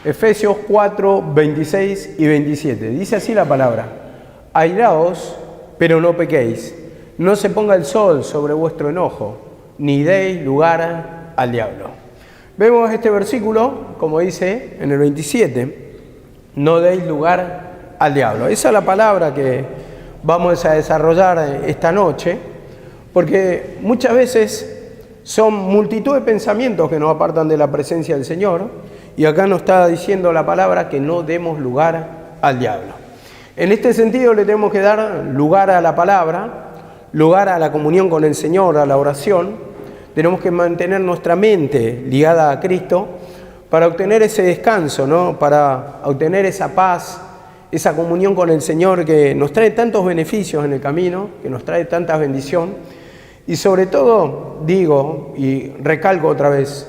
Efesios 4, 26 y 27. Dice así la palabra: airaos, pero no pequéis. No se ponga el sol sobre vuestro enojo, ni deis lugar al diablo. Vemos este versículo, como dice en el 27, no deis lugar al diablo. Esa es la palabra que vamos a desarrollar esta noche, porque muchas veces son multitud de pensamientos que nos apartan de la presencia del Señor, y acá nos está diciendo la palabra que no demos lugar al diablo. En este sentido le tenemos que dar lugar a la palabra, lugar a la comunión con el Señor, a la oración. Tenemos que mantener nuestra mente ligada a Cristo para obtener ese descanso, ¿no? Para obtener esa paz, esa comunión con el Señor que nos trae tantos beneficios en el camino, que nos trae tanta bendición. Y sobre todo, digo y recalco otra vez,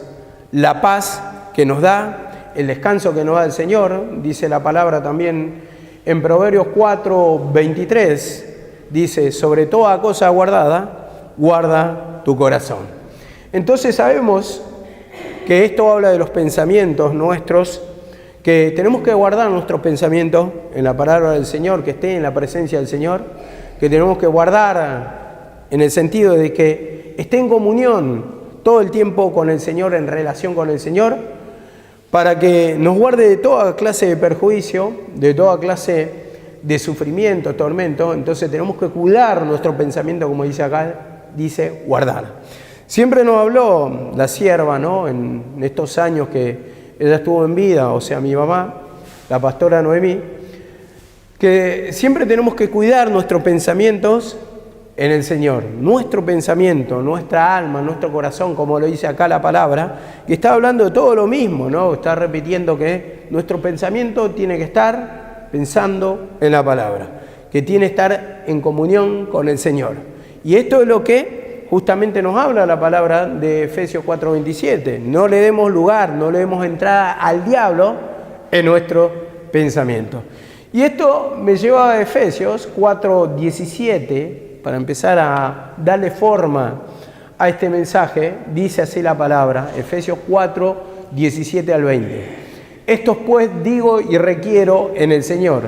la paz que nos da, el descanso que nos da el Señor. Dice la palabra también en Proverbios 4, 23, dice: sobre toda cosa guardada, guarda tu corazón. Entonces sabemos que esto habla de los pensamientos nuestros, que tenemos que guardar nuestros pensamientos en la palabra del Señor, que esté en la presencia del Señor, que tenemos que guardar en el sentido de que esté en comunión todo el tiempo con el Señor, en relación con el Señor, para que nos guarde de toda clase de perjuicio, de toda clase de sufrimiento, tormento. Entonces tenemos que cuidar nuestro pensamiento, como dice acá, dice guardar. Siempre nos habló la sierva, ¿no? En estos años que ella estuvo en vida, o sea, mi mamá, la pastora Noemí, que siempre tenemos que cuidar nuestros pensamientos en el Señor. Nuestro pensamiento, nuestra alma, nuestro corazón, como lo dice acá la palabra, que está hablando de todo lo mismo, ¿no? Está repitiendo que nuestro pensamiento tiene que estar pensando en la palabra, que tiene que estar en comunión con el Señor. Y esto es lo que justamente nos habla la palabra de Efesios 4:27. No le demos lugar, no le demos entrada al diablo en nuestro pensamiento. Y esto me lleva a Efesios 4:17, para empezar a darle forma a este mensaje. Dice así la palabra, Efesios 4:17 al 20. Esto pues digo y requiero en el Señor,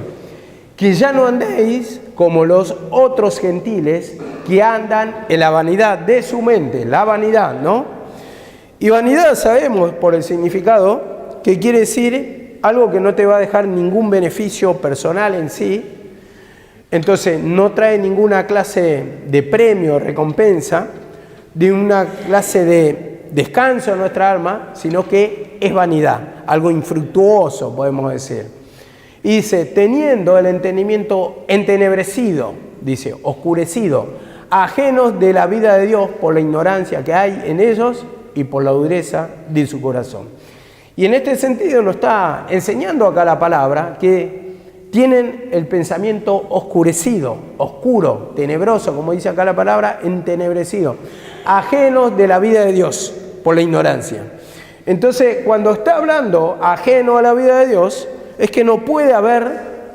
que ya no andéis como los otros gentiles que andan en la vanidad de su mente, la vanidad, ¿no? Y vanidad sabemos por el significado que quiere decir algo que no te va a dejar ningún beneficio personal en sí. Entonces no trae ninguna clase de premio, recompensa, de una clase de descanso en nuestra alma, sino que es vanidad, algo infructuoso, podemos decir. Y dice, teniendo el entendimiento entenebrecido, dice, oscurecido, ajenos de la vida de Dios por la ignorancia que hay en ellos y por la dureza de su corazón. Y en este sentido nos está enseñando acá la palabra que tienen el pensamiento oscurecido, oscuro, tenebroso, como dice acá la palabra, entenebrecido, ajenos de la vida de Dios por la ignorancia. Entonces, cuando está hablando ajeno a la vida de Dios, es que no puede haber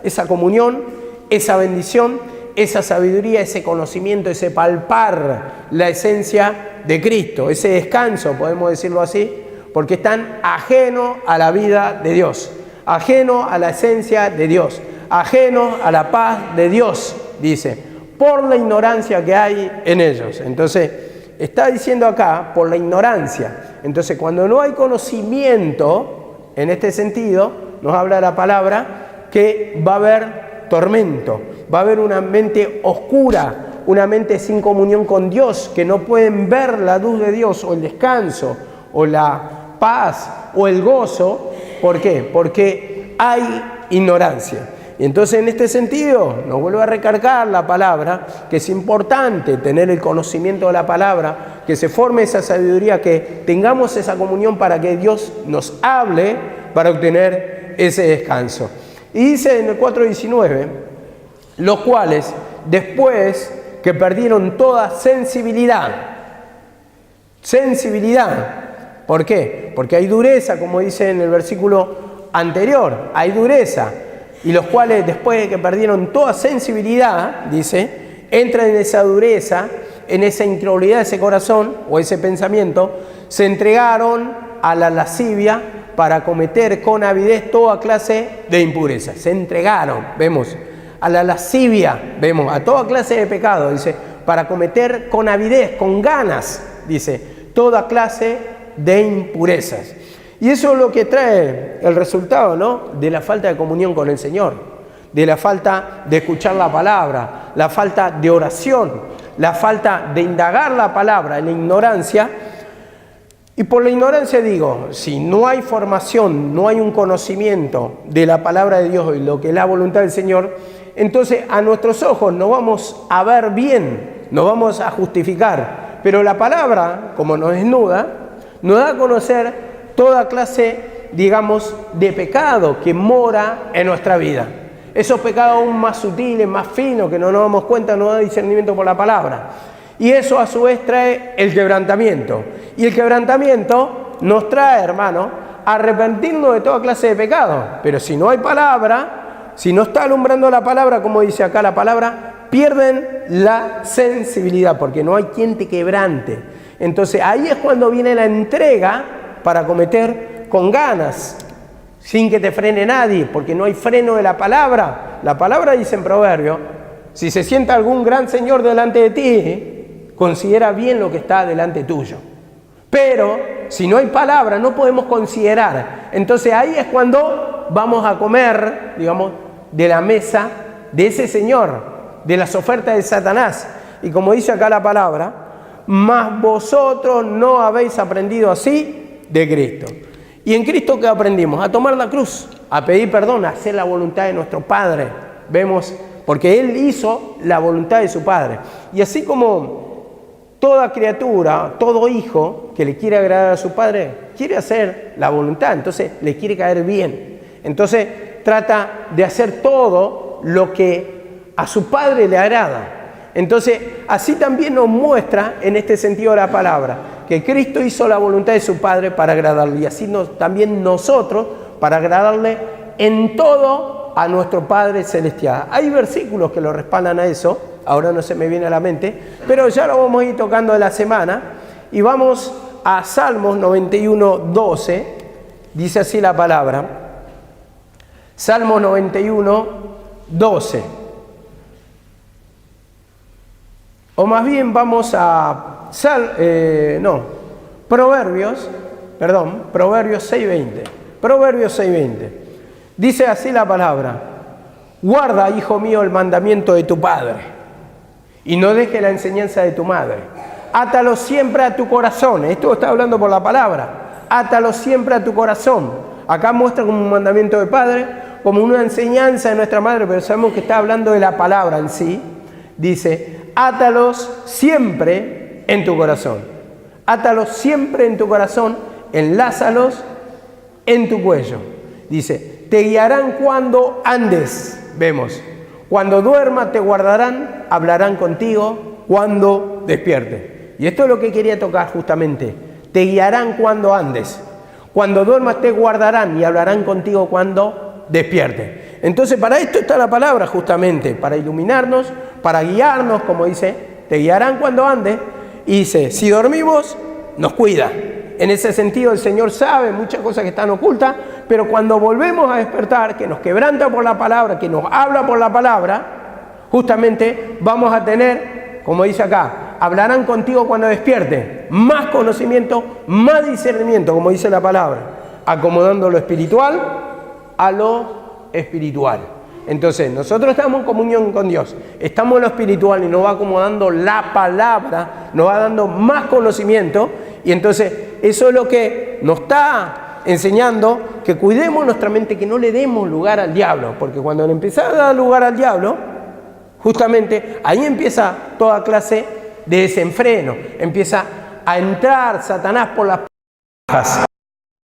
esa comunión, esa bendición, esa sabiduría, ese conocimiento, ese palpar la esencia de Cristo, ese descanso, podemos decirlo así, porque están ajenos a la vida de Dios, ajeno a la esencia de Dios, ajeno a la paz de Dios, dice, por la ignorancia que hay en ellos. Entonces, está diciendo acá, por la ignorancia. Entonces, cuando no hay conocimiento, en este sentido, nos habla la palabra que va a haber tormento, va a haber una mente oscura, una mente sin comunión con Dios, que no pueden ver la luz de Dios o el descanso o la paz o el gozo. ¿Por qué? Porque hay ignorancia. Y entonces en este sentido nos vuelve a recargar la palabra, que es importante tener el conocimiento de la palabra, que se forme esa sabiduría, que tengamos esa comunión para que Dios nos hable para obtener ese descanso. Y dice en el 4:19, los cuales después que perdieron toda sensibilidad. ¿Por qué? Porque hay dureza, como dice en el versículo anterior, hay dureza. Y los cuales después de que perdieron toda sensibilidad, dice, entran en esa dureza, en esa incredulidad de ese corazón o ese pensamiento, se entregaron a la lascivia para cometer con avidez toda clase de impurezas. Se entregaron, vemos, a la lascivia, vemos, a toda clase de pecado, dice, para cometer con avidez, con ganas, dice, toda clase de impurezas. Y eso es lo que trae el resultado, ¿no?, de la falta de comunión con el Señor, de la falta de escuchar la palabra, la falta de oración, la falta de indagar la palabra, la ignorancia. Y por la ignorancia digo, si no hay formación, no hay un conocimiento de la palabra de Dios y lo que es la voluntad del Señor, entonces a nuestros ojos no vamos a ver bien, no vamos a justificar. Pero la palabra, como nos desnuda, nos da a conocer toda clase, digamos, de pecado que mora en nuestra vida. Esos pecados aún más sutiles, más finos, que no nos damos cuenta, no da discernimiento por la palabra. Y eso a su vez trae el quebrantamiento. Y el quebrantamiento nos trae, hermano, arrepentirnos de toda clase de pecado. Pero si no hay palabra, si no está alumbrando la palabra, como dice acá la palabra, pierden la sensibilidad, porque no hay quien te quebrante. Entonces ahí es cuando viene la entrega para cometer con ganas, sin que te frene nadie, porque no hay freno de la palabra. La palabra dice en Proverbios, si se sienta algún gran señor delante de ti, considera bien lo que está delante tuyo. Pero si no hay palabra, no podemos considerar. Entonces ahí es cuando vamos a comer, digamos, de la mesa de ese señor, de las ofertas de Satanás. Y como dice acá la palabra, mas vosotros no habéis aprendido así de Cristo. ¿Y en Cristo qué aprendimos? A tomar la cruz, a pedir perdón, a hacer la voluntad de nuestro Padre. Vemos, porque Él hizo la voluntad de su Padre. Y así como toda criatura, todo hijo que le quiere agradar a su Padre, quiere hacer la voluntad, entonces le quiere caer bien. Entonces trata de hacer todo lo que a su Padre le agrada. Entonces, así también nos muestra en este sentido la palabra, que Cristo hizo la voluntad de su Padre para agradarle, y así también nosotros para agradarle en todo a nuestro Padre Celestial. Hay versículos que lo respaldan a eso, ahora no se me viene a la mente, pero ya lo vamos a ir tocando de la semana, y vamos a Salmos 91, 12, dice así la palabra, Salmos 91, 12. O más bien vamos a Proverbios 6:20. Proverbios 6:20. Dice así la palabra: guarda, hijo mío, el mandamiento de tu padre, y no deje la enseñanza de tu madre. Átalo siempre a tu corazón. Esto está hablando por la palabra. Átalo siempre a tu corazón. Acá muestra como un mandamiento de padre, como una enseñanza de nuestra madre, pero sabemos que está hablando de la palabra en sí. Dice: átalos siempre en tu corazón. Átalos siempre en tu corazón, enlázalos en tu cuello. Dice: te guiarán cuando andes. Vemos, cuando duermas te guardarán, hablarán contigo cuando despiertes. Y esto es lo que quería tocar justamente. Te guiarán cuando andes. Cuando duermas te guardarán y hablarán contigo cuando despiertes. Entonces para esto está la palabra justamente, para iluminarnos, para guiarnos, como dice, te guiarán cuando andes. Y dice, si dormimos, nos cuida. En ese sentido el Señor sabe muchas cosas que están ocultas, pero cuando volvemos a despertar, que nos quebranta por la palabra, que nos habla por la palabra, justamente vamos a tener, como dice acá, hablarán contigo cuando despierte, más conocimiento, más discernimiento, como dice la palabra, acomodando lo espiritual a lo espiritual. Entonces nosotros estamos en comunión con Dios, estamos en lo espiritual y nos va acomodando la palabra, nos va dando más conocimiento, y entonces eso es lo que nos está enseñando, que cuidemos nuestra mente, que no le demos lugar al diablo, porque cuando le empezamos a dar lugar al diablo, justamente ahí empieza toda clase de desenfreno, empieza a entrar Satanás por las pajas,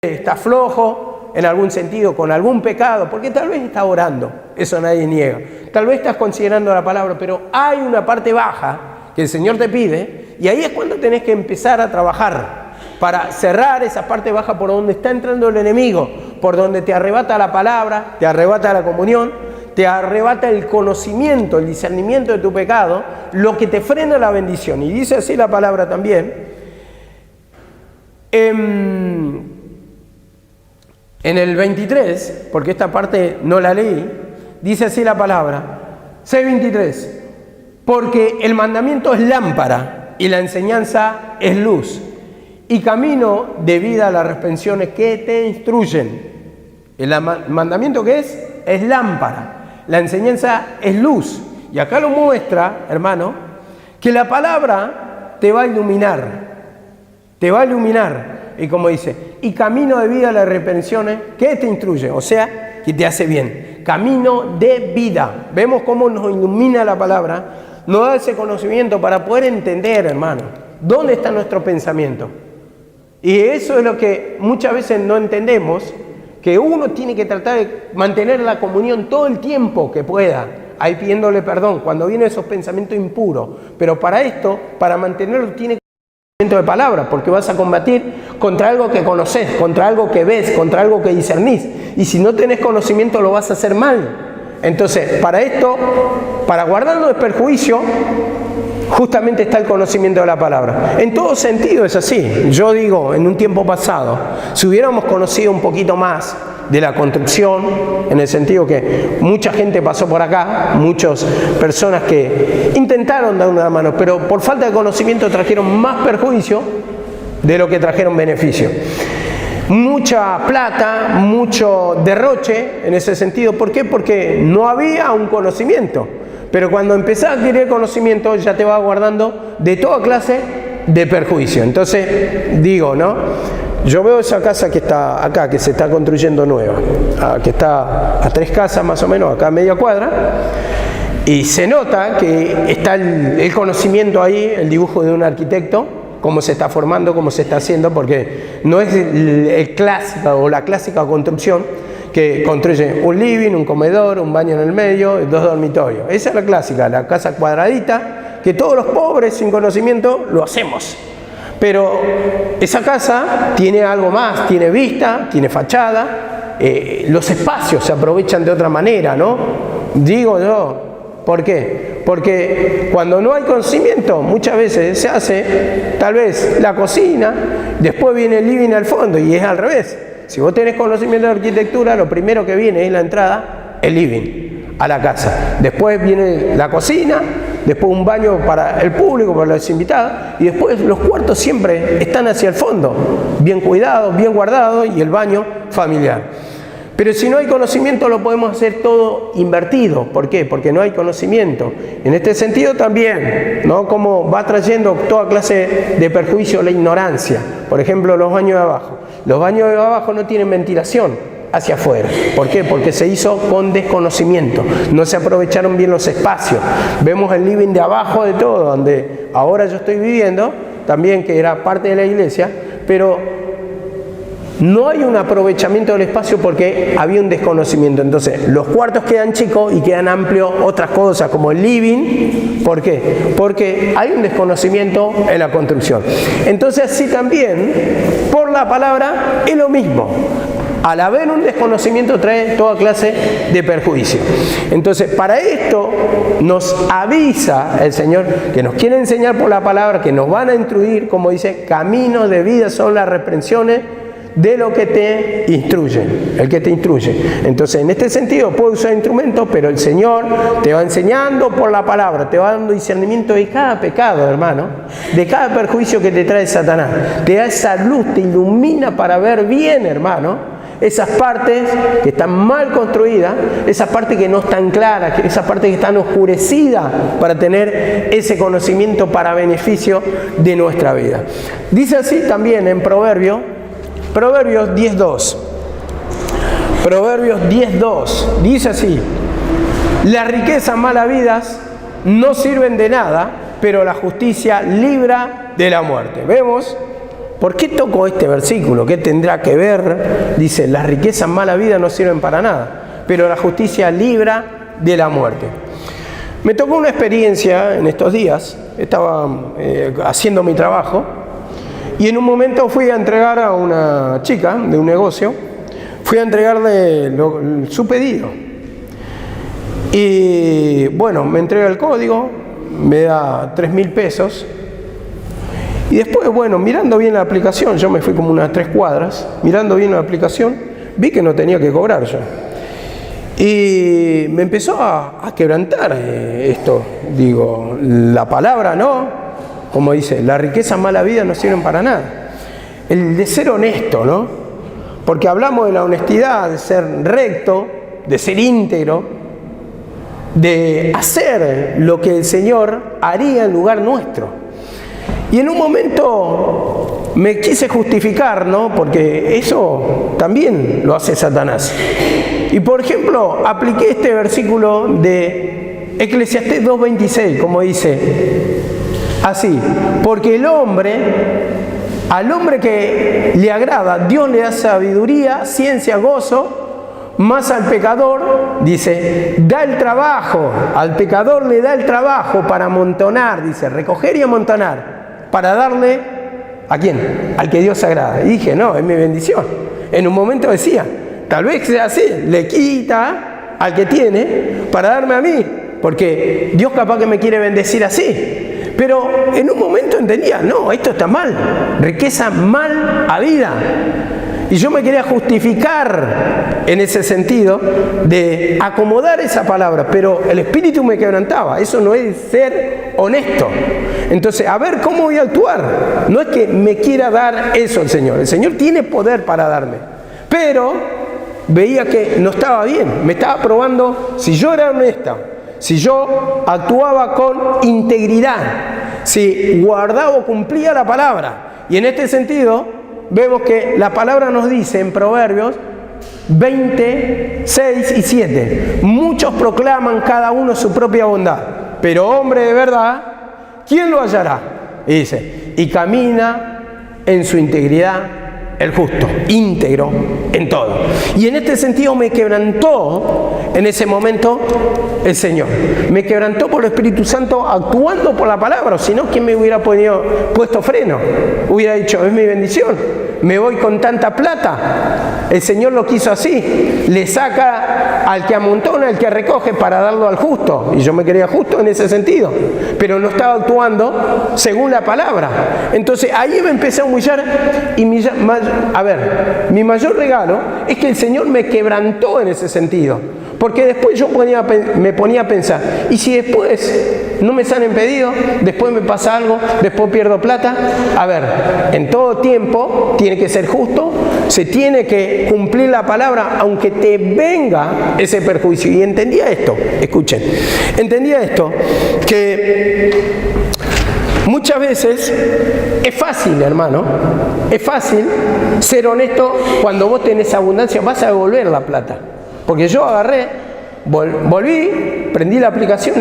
está flojo en algún sentido, con algún pecado, porque tal vez está orando, eso nadie niega, tal vez estás considerando la palabra, pero hay una parte baja que el Señor te pide, y ahí es cuando tenés que empezar a trabajar para cerrar esa parte baja por donde está entrando el enemigo, por donde te arrebata la palabra, te arrebata la comunión, te arrebata el conocimiento, el discernimiento de tu pecado, lo que te frena la bendición. Y dice así la palabra también, En el 23, porque esta parte no la leí, dice así la palabra, 6:23, porque el mandamiento es lámpara y la enseñanza es luz, y camino de vida a las reprensiones que te instruyen. El mandamiento que es lámpara, la enseñanza es luz. Y acá lo muestra, hermano, que la palabra te va a iluminar, te va a iluminar. Y como dice, y camino de vida a las reprensiones que te instruye, o sea, que te hace bien. Camino de vida. Vemos cómo nos ilumina la palabra, nos da ese conocimiento para poder entender, hermano, dónde está nuestro pensamiento. Y eso es lo que muchas veces no entendemos, que uno tiene que tratar de mantener la comunión todo el tiempo que pueda, ahí pidiéndole perdón cuando vienen esos pensamientos impuros. Pero para esto, para mantenerlo, tiene conocimiento de palabra, porque vas a combatir contra algo que conoces, contra algo que ves, contra algo que discernís. Y si no tenés conocimiento, lo vas a hacer mal. Entonces, para esto, para guardarnos de perjuicio, justamente está el conocimiento de la palabra. En todo sentido es así. Yo digo, en un tiempo pasado, si hubiéramos conocido un poquito más de la construcción, en el sentido que mucha gente pasó por acá, muchas personas que intentaron dar una mano, pero por falta de conocimiento trajeron más perjuicio de lo que trajeron beneficio. Mucha plata, mucho derroche en ese sentido. ¿Por qué? Porque no había un conocimiento. Pero cuando empezás a adquirir conocimiento, ya te va guardando de toda clase de perjuicio. Entonces, digo, ¿no? Yo veo esa casa que está acá, que se está construyendo nueva, que está a 3 casas más o menos, acá a media cuadra, y se nota que está el conocimiento ahí, el dibujo de un arquitecto, cómo se está formando, cómo se está haciendo, porque no es el clásico o la clásica construcción que construye un living, un comedor, un baño en el medio, 2 dormitorios. Esa es la clásica, la casa cuadradita, que todos los pobres sin conocimiento lo hacemos. Pero esa casa tiene algo más, tiene vista, tiene fachada, los espacios se aprovechan de otra manera, ¿no? Digo yo, ¿por qué? Porque cuando no hay conocimiento, muchas veces se hace tal vez la cocina, después viene el living al fondo y es al revés. Si vos tenés conocimiento de arquitectura, lo primero que viene es la entrada, el living a la casa. Después viene la cocina, después un baño para el público, para los invitados, y después los cuartos siempre están hacia el fondo, bien cuidados, bien guardados, y el baño familiar. Pero si no hay conocimiento, lo podemos hacer todo invertido. ¿Por qué? Porque no hay conocimiento. En este sentido también, ¿no? Como va trayendo toda clase de perjuicio la ignorancia. Por ejemplo, los baños de abajo. Los baños de abajo no tienen ventilación hacia afuera. ¿Por qué? Porque se hizo con desconocimiento. No se aprovecharon bien los espacios. Vemos el living de abajo de todo, donde ahora yo estoy viviendo, también que era parte de la iglesia, pero no hay un aprovechamiento del espacio porque había un desconocimiento. Entonces, los cuartos quedan chicos y quedan amplios otras cosas, como el living. ¿Por qué? Porque hay un desconocimiento en la construcción. Entonces, así también, por la palabra, es lo mismo. Al haber un desconocimiento trae toda clase de perjuicio. Entonces, para esto nos avisa el Señor que nos quiere enseñar por la palabra, que nos van a instruir, como dice, caminos de vida son las reprensiones de lo que te instruye, el que te instruye. Entonces, en este sentido, puedes usar instrumentos, pero el Señor te va enseñando por la palabra, te va dando discernimiento de cada pecado, hermano, de cada perjuicio que te trae Satanás. Te da esa luz, te ilumina para ver bien, hermano, esas partes que están mal construidas, esas partes que no están claras, esas partes que están oscurecidas, para tener ese conocimiento para beneficio de nuestra vida. Dice así también en Proverbios 10:2. Proverbios 10:2. Dice así: las riquezas mal habidas no sirven de nada, pero la justicia libra de la muerte. ¿Vemos? ¿Por qué toco este versículo? ¿Qué tendrá que ver? Dice, las riquezas mal habidas no sirven para nada, pero la justicia libra de la muerte. Me tocó una experiencia en estos días. Estaba haciendo mi trabajo y en un momento fui a entregar a una chica de un negocio, fui a entregarle su pedido. Y bueno, me entrega el código, me da 3.000 pesos. Y después, bueno, mirando bien la aplicación, yo me fui como unas 3 cuadras, mirando bien la aplicación, vi que no tenía que cobrar yo. Y me empezó a quebrantar esto. Digo, la palabra no, como dice, la riqueza mala vida no sirven para nada. El de ser honesto, ¿no? Porque hablamos de la honestidad, de ser recto, de ser íntegro, de hacer lo que el Señor haría en lugar nuestro. Y en un momento me quise justificar, ¿no? Porque eso también lo hace Satanás. Y por ejemplo, apliqué este versículo de Eclesiastés 2:26, como dice así: porque al hombre que le agrada, Dios le da sabiduría, ciencia, gozo. Más al pecador, dice, da el trabajo, al pecador le da el trabajo para amontonar, dice, recoger y amontonar, para darle, ¿a quién? Al que Dios agrada. Y dije, no, es mi bendición. En un momento decía, tal vez sea así, le quita al que tiene para darme a mí, porque Dios capaz que me quiere bendecir así. Pero en un momento entendía, no, esto está mal, riqueza mal habida. Y yo me quería justificar en ese sentido de acomodar esa palabra, pero el espíritu me quebrantaba. Eso no es ser honesto. Entonces, a ver cómo voy a actuar. No es que me quiera dar eso el Señor. El Señor tiene poder para darme. Pero veía que no estaba bien. Me estaba probando si yo era honesta, si yo actuaba con integridad, si guardaba o cumplía la palabra. Y en este sentido vemos que la palabra nos dice en Proverbios 20, 6 y 7. Muchos proclaman cada uno su propia bondad, pero hombre de verdad, ¿quién lo hallará? Y dice, y camina en su integridad el justo, íntegro en todo. Y en este sentido me quebrantó en ese momento el Señor. Me quebrantó por el Espíritu Santo actuando por la palabra. Si no, ¿quién me hubiera puesto freno? Hubiera dicho, es mi bendición, me voy con tanta plata. El Señor lo quiso así. Le saca al que amontona, al que recoge, para darlo al justo. Y yo me quería justo en ese sentido. Pero no estaba actuando según la palabra. Entonces ahí me empecé a humillar. Y mi mayor regalo es que el Señor me quebrantó en ese sentido. Porque después yo me ponía a pensar, ¿y si después no me salen pedidos? Después me pasa algo, después pierdo plata. A ver, en todo tiempo tiene que ser justo, se tiene que cumplir la palabra, aunque te venga ese perjuicio. Y entendía esto, escuchen, entendía esto, que muchas veces es fácil, hermano, es fácil ser honesto. Cuando vos tenés abundancia vas a devolver la plata. Porque yo agarré, volví, prendí la aplicación,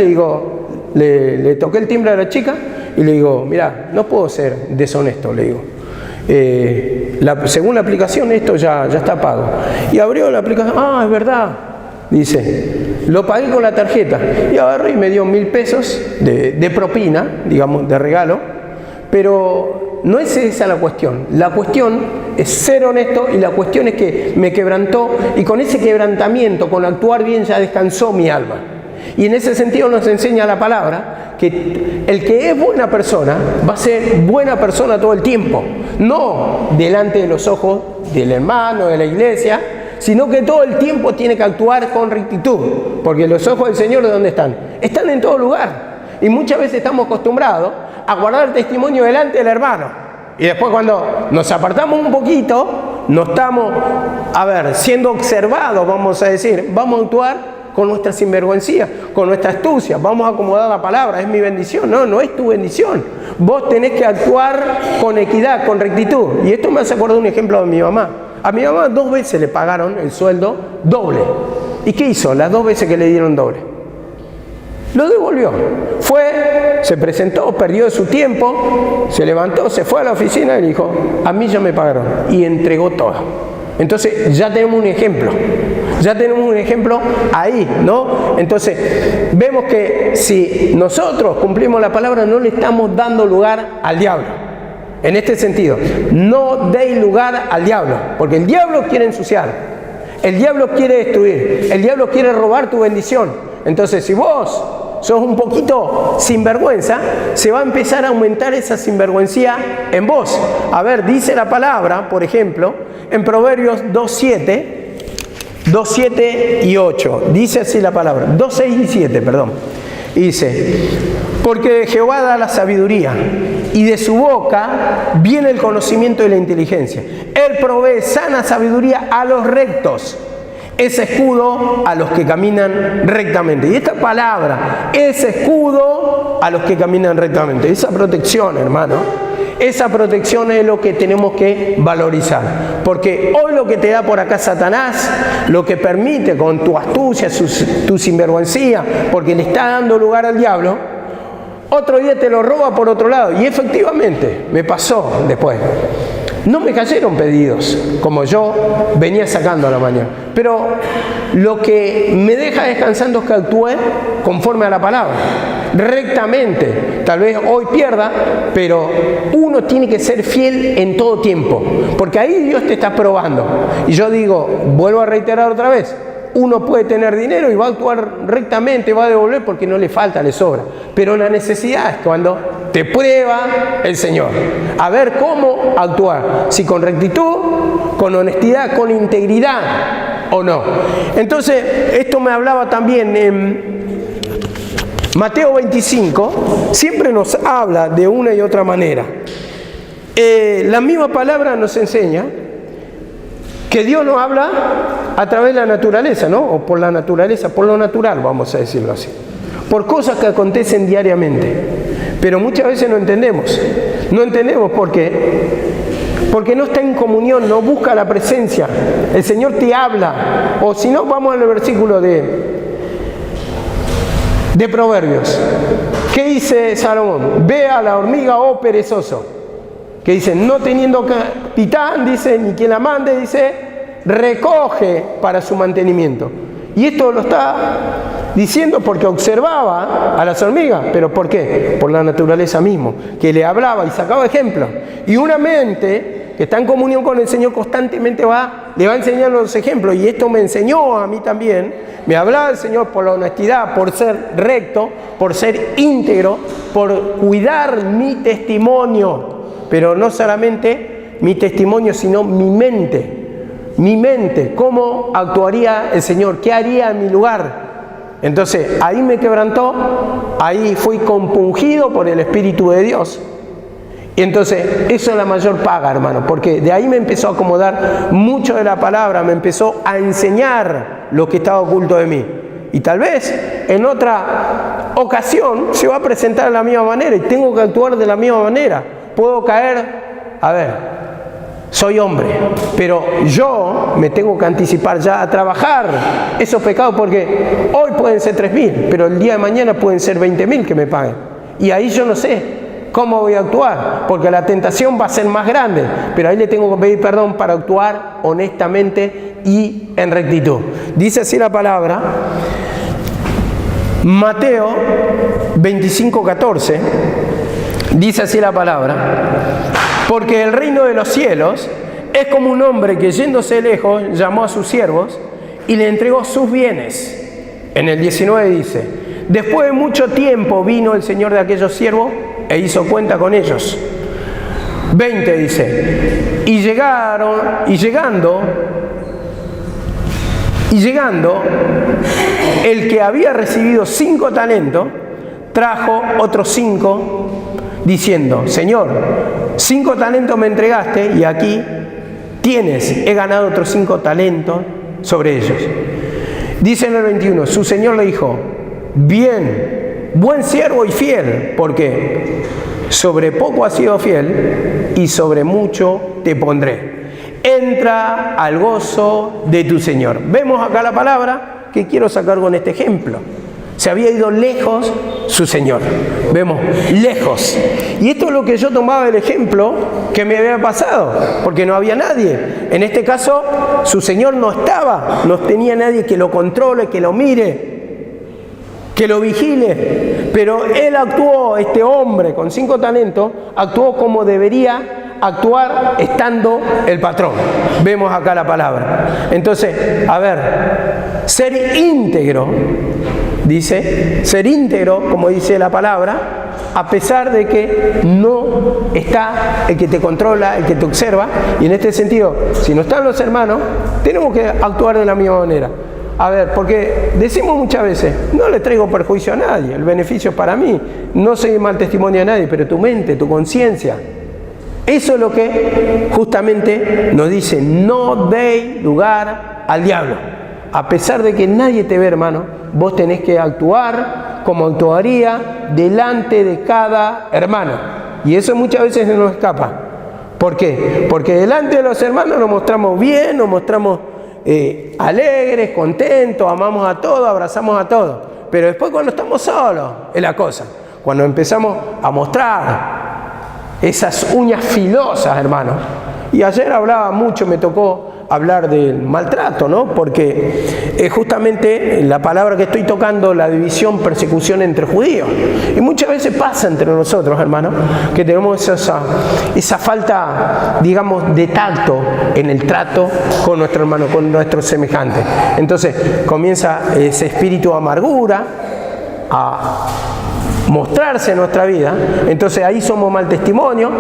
le toqué el timbre a la chica y le digo, mira, no puedo ser deshonesto, le digo. Según la aplicación esto ya está pago. Y abrió la aplicación, es verdad, dice, lo pagué con la tarjeta. Y agarré y me dio 1.000 pesos de propina, digamos, de regalo, pero no es esa la cuestión. La cuestión es ser honesto y la cuestión es que me quebrantó, y con ese quebrantamiento, con actuar bien, ya descansó mi alma. Y en ese sentido nos enseña la palabra que el que es buena persona va a ser buena persona todo el tiempo, no delante de los ojos del hermano, de la iglesia, sino que todo el tiempo tiene que actuar con rectitud, porque los ojos del Señor, ¿de dónde están? Están en todo lugar. Y muchas veces estamos acostumbrados a guardar testimonio delante del hermano. Y después, cuando nos apartamos un poquito, no estamos, siendo observados, vamos a decir, vamos a actuar con nuestra sinvergüencía, con nuestra astucia, vamos a acomodar la palabra, es mi bendición. No es tu bendición. Vos tenés que actuar con equidad, con rectitud. Y esto me hace acordar un ejemplo de mi mamá. A mi mamá 2 veces le pagaron el sueldo doble. ¿Y qué hizo las 2 veces que le dieron doble? Lo devolvió. Fue, se presentó, perdió su tiempo, se levantó, se fue a la oficina y dijo, a mí ya me pagaron. Y entregó todo. Entonces ya tenemos un ejemplo. Ya tenemos un ejemplo ahí, ¿no? Entonces vemos que si nosotros cumplimos la palabra, no le estamos dando lugar al diablo. En este sentido, no deis lugar al diablo, porque el diablo quiere ensuciar, el diablo quiere destruir, el diablo quiere robar tu bendición. Entonces, si vos sos un poquito sinvergüenza, se va a empezar a aumentar esa sinvergüencía en vos. Dice la palabra, por ejemplo, en Proverbios 2:7, 2, 7 y 8. Dice así la palabra. 2, 6 y 7, perdón. Y dice, porque Jehová da la sabiduría y de su boca viene el conocimiento y la inteligencia. Él provee sana sabiduría a los rectos. Es escudo a los que caminan rectamente. Y esta palabra, es escudo a los que caminan rectamente. Esa protección, hermano, esa protección es lo que tenemos que valorizar. Porque hoy lo que te da por acá Satanás, lo que permite con tu astucia, tu sinvergüencía, porque le está dando lugar al diablo, otro día te lo roba por otro lado. Y efectivamente, me pasó después. No me cayeron pedidos, como yo venía sacando a la mañana. Pero lo que me deja descansando es que actúe conforme a la palabra, rectamente. Tal vez hoy pierda, pero uno tiene que ser fiel en todo tiempo, porque ahí Dios te está probando. Y yo digo, vuelvo a reiterar otra vez, uno puede tener dinero y va a actuar rectamente, va a devolver porque no le falta, le sobra. Pero la necesidad es cuando te prueba el Señor. A ver cómo actuar. Si con rectitud, con honestidad, con integridad o no. Entonces, esto me hablaba también en Mateo 25. Siempre nos habla de una y otra manera. La misma palabra nos enseña que Dios nos habla a través de la naturaleza, ¿no? O por la naturaleza, por lo natural, vamos a decirlo así. Por cosas que acontecen diariamente. Pero muchas veces no entendemos. No entendemos por qué. Porque no está en comunión, no busca la presencia. El Señor te habla. O si no, vamos al versículo de Proverbios. ¿Qué dice Salomón? Ve a la hormiga, oh perezoso. Que dice, no teniendo capitán, dice, ni quien la mande, dice, recoge para su mantenimiento. Y esto lo está diciendo porque observaba a las hormigas. ¿Pero por qué? Por la naturaleza mismo, que le hablaba y sacaba ejemplos. Y una mente que está en comunión con el Señor constantemente le va enseñando los ejemplos. Y esto me enseñó a mí también. Me hablaba el Señor por la honestidad, por ser recto, por ser íntegro, por cuidar mi testimonio. Pero no solamente mi testimonio, sino mi mente. Mi mente, ¿cómo actuaría el Señor? ¿Qué haría en mi lugar? Entonces, ahí me quebrantó, ahí fui compungido por el Espíritu de Dios. Y entonces, eso es la mayor paga, hermano, porque de ahí me empezó a acomodar mucho de la palabra, me empezó a enseñar lo que estaba oculto de mí. Y tal vez en otra ocasión se va a presentar de la misma manera y tengo que actuar de la misma manera. Puedo caer, soy hombre, pero yo me tengo que anticipar ya a trabajar esos pecados, porque hoy pueden ser 3.000, pero el día de mañana pueden ser 20.000 que me paguen. Y ahí yo no sé cómo voy a actuar, porque la tentación va a ser más grande, pero ahí le tengo que pedir perdón para actuar honestamente y en rectitud. Dice así la palabra, Mateo 25:14. Dice así la palabra, porque el reino de los cielos es como un hombre que yéndose lejos llamó a sus siervos y le entregó sus bienes. En el 19 dice, después de mucho tiempo vino el señor de aquellos siervos e hizo cuenta con ellos. 20 dice, y llegando, el que había recibido 5 talentos, trajo otros 5, diciendo, Señor, 5 talentos me entregaste y aquí tienes, he ganado otros 5 talentos sobre ellos. Dice en el 21, su Señor le dijo, bien, buen siervo y fiel, porque sobre poco has sido fiel y sobre mucho te pondré. Entra al gozo de tu Señor. Vemos acá la palabra que quiero sacar con este ejemplo. Se había ido lejos su Señor. Vemos, lejos. Y esto es lo que yo tomaba del ejemplo que me había pasado, porque no había nadie. En este caso, su Señor no estaba, no tenía nadie que lo controle, que lo mire, que lo vigile. Pero él actuó, este hombre con 5 talentos, actuó como debería actuar estando el patrón. Vemos acá la palabra. Entonces, ser íntegro. Dice, ser íntegro, como dice la palabra, a pesar de que no está el que te controla, el que te observa. Y en este sentido, si no están los hermanos, tenemos que actuar de la misma manera. A ver, porque decimos muchas veces, no le traigo perjuicio a nadie, el beneficio es para mí, no soy mal testimonio a nadie, pero tu mente, tu conciencia, eso es lo que justamente nos dice, no deis lugar al diablo. A pesar de que nadie te ve, hermano, vos tenés que actuar como actuaría delante de cada hermano. Y eso muchas veces se nos escapa. ¿Por qué? Porque delante de los hermanos nos mostramos bien, nos mostramos alegres, contentos, amamos a todos, abrazamos a todos. Pero después cuando estamos solos es la cosa. Cuando empezamos a mostrar esas uñas filosas, hermano. Y ayer hablaba mucho, me tocó hablar del maltrato, ¿no? Porque justamente la palabra que estoy tocando, la división, persecución entre judíos. Y muchas veces pasa entre nosotros, hermano, que tenemos esa falta, digamos, de tacto en el trato con nuestro hermano, con nuestros semejantes. Entonces comienza ese espíritu de amargura a mostrarse en nuestra vida, entonces ahí somos mal testimonio,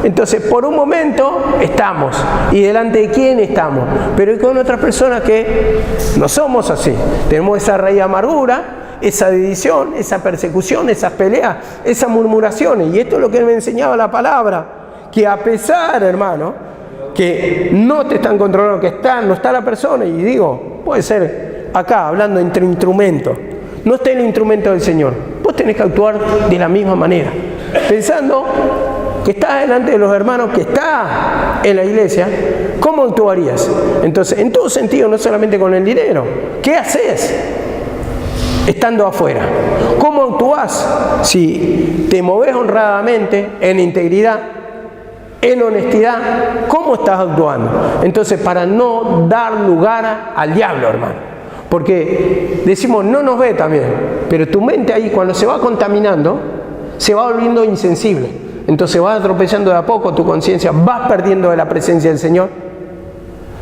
entonces por un momento estamos, y delante de quién estamos, pero hay con otras personas que no somos así, tenemos esa raíz de amargura, esa división, esa persecución, esas peleas, esas murmuraciones, y esto es lo que me enseñaba la palabra, que a pesar, hermano, que no te están controlando, que no está la persona, y digo, puede ser acá, hablando entre instrumentos, no está el instrumento del Señor, vos tenés que actuar de la misma manera, pensando que estás delante de los hermanos, que estás en la iglesia, ¿cómo actuarías? Entonces, en todo sentido, no solamente con el dinero, ¿qué haces estando afuera? ¿Cómo actuás? Si te movés honradamente, en integridad, en honestidad, ¿cómo estás actuando? Entonces, para no dar lugar al diablo, hermano. Porque decimos, no nos ve también, pero tu mente ahí cuando se va contaminando, se va volviendo insensible. Entonces vas tropezando de a poco tu conciencia, vas perdiendo de la presencia del Señor.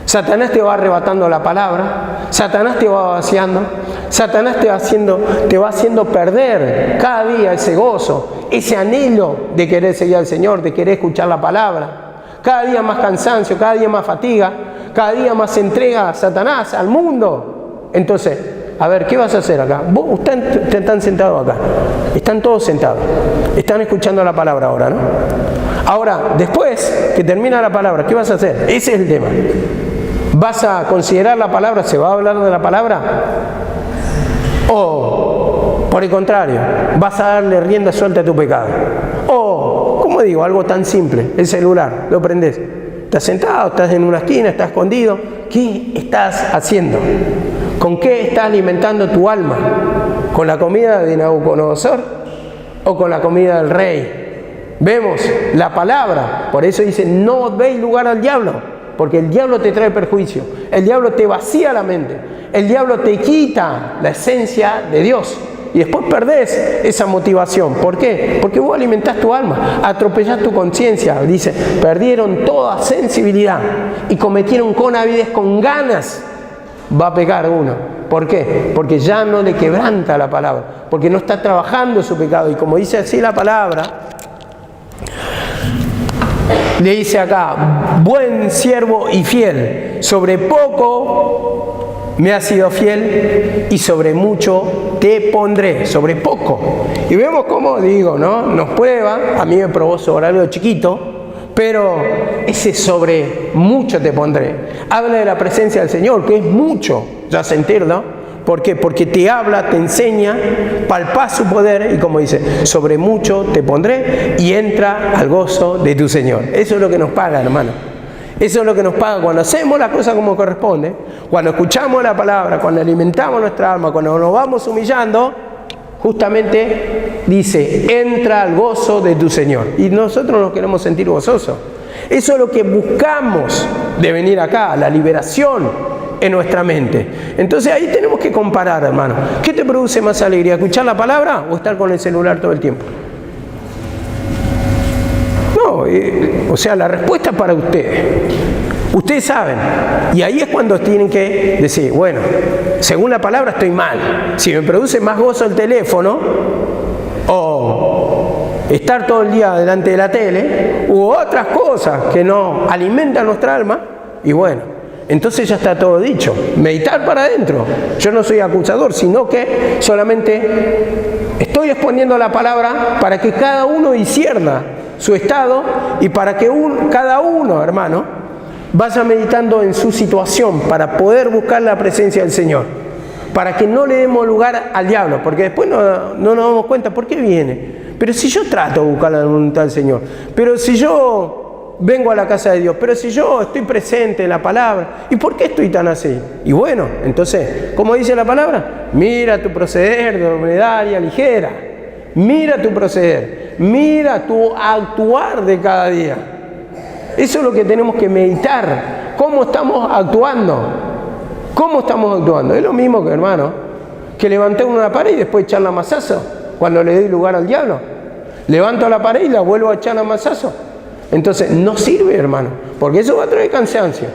Satanás te va arrebatando la palabra, Satanás te va vaciando, Satanás te va haciendo perder cada día ese gozo, ese anhelo de querer seguir al Señor, de querer escuchar la palabra. Cada día más cansancio, cada día más fatiga, cada día más entrega a Satanás, al mundo. Entonces, a ver, ¿qué vas a hacer acá? Ustedes están sentados acá, están todos sentados, están escuchando la palabra ahora, ¿no? Ahora, después que termina la palabra, ¿qué vas a hacer? Ese es el tema. ¿Vas a considerar la palabra? ¿Se va a hablar de la palabra? ¿O, por el contrario, vas a darle rienda suelta a tu pecado? O, ¿cómo digo? Algo tan simple, el celular, lo prendés. Estás sentado, estás en una esquina, estás escondido. ¿Qué estás haciendo? ¿Con qué estás alimentando tu alma? ¿Con la comida de Nabucodonosor o con la comida del rey? Vemos la palabra, por eso dice, no deis lugar al diablo, porque el diablo te trae perjuicio, el diablo te vacía la mente, el diablo te quita la esencia de Dios y después perdés esa motivación. ¿Por qué? Porque vos alimentás tu alma, atropellás tu conciencia, dice, perdieron toda sensibilidad y cometieron con avidez, con ganas. Va a pecar uno. ¿Por qué? Porque ya no le quebranta la palabra, porque no está trabajando su pecado. Y como dice así la palabra, le dice acá, buen siervo y fiel, sobre poco me has sido fiel y sobre mucho te pondré, sobre poco. Y vemos cómo, digo, ¿no? Nos prueba, a mí me probó sobre algo chiquito, pero ese sobre mucho te pondré. Habla de la presencia del Señor, que es mucho, ya se entera, ¿no? ¿Por qué? Porque te habla, te enseña, palpás su poder y como dice, sobre mucho te pondré y entra al gozo de tu Señor. Eso es lo que nos paga, hermano. Eso es lo que nos paga cuando hacemos las cosas como corresponde, cuando escuchamos la palabra, cuando alimentamos nuestra alma, cuando nos vamos humillando. Justamente dice, entra al gozo de tu Señor. Y nosotros nos queremos sentir gozosos. Eso es lo que buscamos de venir acá, la liberación en nuestra mente. Entonces ahí tenemos que comparar, hermano. ¿Qué te produce más alegría? ¿Escuchar la palabra o estar con el celular todo el tiempo? No, o sea, la respuesta es para ustedes. Ustedes saben, y ahí es cuando tienen que decir, bueno, según la palabra estoy mal. Si me produce más gozo el teléfono, o estar todo el día delante de la tele, u otras cosas que no alimentan nuestra alma, y bueno, entonces ya está todo dicho. Meditar para adentro. Yo no soy acusador, sino que solamente estoy exponiendo la palabra para que cada uno discierna su estado y para que cada uno, hermano, vaya meditando en su situación para poder buscar la presencia del Señor. Para que no le demos lugar al diablo, porque después no nos damos cuenta por qué viene. Pero si yo trato de buscar la voluntad del Señor, pero si yo vengo a la casa de Dios, pero si yo estoy presente en la palabra, ¿y por qué estoy tan así? Y bueno, entonces, ¿cómo dice la palabra? Mira tu proceder de hombredaria ligera, mira tu proceder, mira tu actuar de cada día. Eso es lo que tenemos que meditar, cómo estamos actuando, cómo estamos actuando. Es lo mismo que, hermano, que levantar una pared y después echarla a mazazo, cuando le doy lugar al diablo. Levanto la pared y la vuelvo a echar a mazazo. Entonces, no sirve, hermano, porque eso va a traer cansancio.